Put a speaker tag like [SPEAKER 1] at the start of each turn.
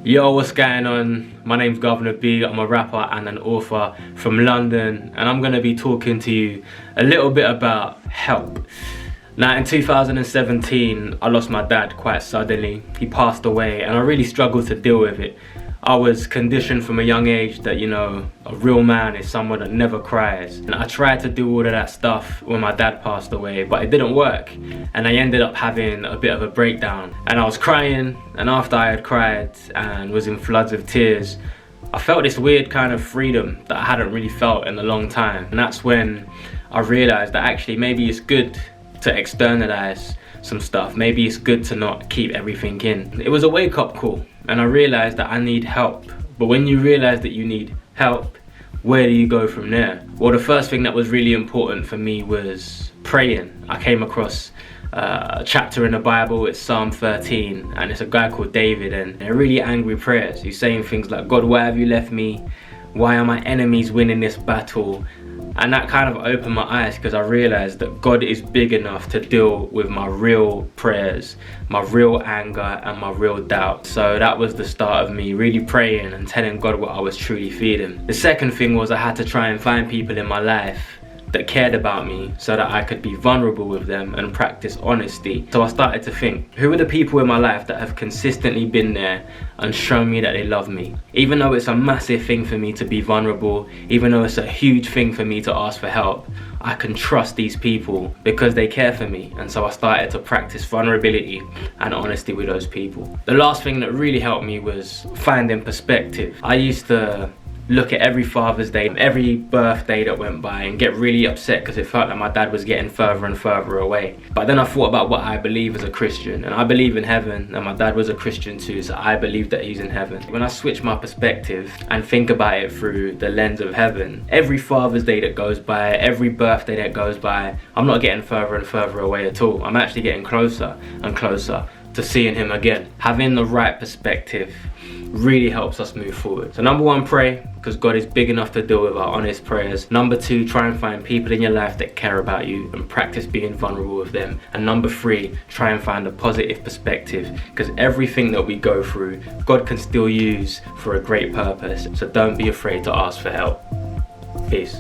[SPEAKER 1] Yo, what's going on? My name's Guvna B. I'm a rapper and an author from London, and I'm going to be talking to you a little bit about help. Now, in 2017, I lost my dad quite suddenly. He passed away, and I really struggled to deal with it. I was conditioned from a young age that, a real man is someone that never cries. And I tried to do all of that stuff when my dad passed away, but it didn't work. And I ended up having a bit of a breakdown. And I was crying, and after I had cried and was in floods of tears, I felt this weird kind of freedom that I hadn't really felt in a long time. And that's when I realized that actually maybe it's good to externalize some stuff. Maybe it's good to not keep everything in. It was a wake-up call, and I realized that I need help. But when you realize that you need help, where do you go from there? Well, the first thing that was really important for me was praying. I came across a chapter in the Bible. It's Psalm 13, and it's a guy called David, and they're really angry prayers. He's saying things like, God, why have you left me? Why are my enemies winning this battle? And that kind of opened my eyes, because I realized that God is big enough to deal with my real prayers, my real anger, and my real doubt. So that was the start of me really praying and telling God what I was truly feeling. The second thing was I had to try and find people in my life that cared about me so that I could be vulnerable with them and practice honesty. So I started to think, who are the people in my life that have consistently been there and shown me that they love me? Even though it's a massive thing for me to be vulnerable, even though it's a huge thing for me to ask for help, I can trust these people because they care for me. And so I started to practice vulnerability and honesty with those people. The last thing that really helped me was finding perspective. I used to look at every Father's Day, every birthday that went by, and get really upset because it felt like my dad was getting further and further away. But then I thought about what I believe as a Christian, and I believe in heaven, and my dad was a Christian too, so I believe that he's in heaven. When I switch my perspective and think about it through the lens of heaven, every Father's Day that goes by, every birthday that goes by, I'm not getting further and further away at all. I'm actually getting closer and closer to seeing him again. Having the right perspective really helps us move forward. So number one, pray, because God is big enough to deal with our honest prayers. Number two, try and find people in your life that care about you and practice being vulnerable with them. And number three, try and find a positive perspective, because everything that we go through, God can still use for a great purpose. So don't be afraid to ask for help. Peace.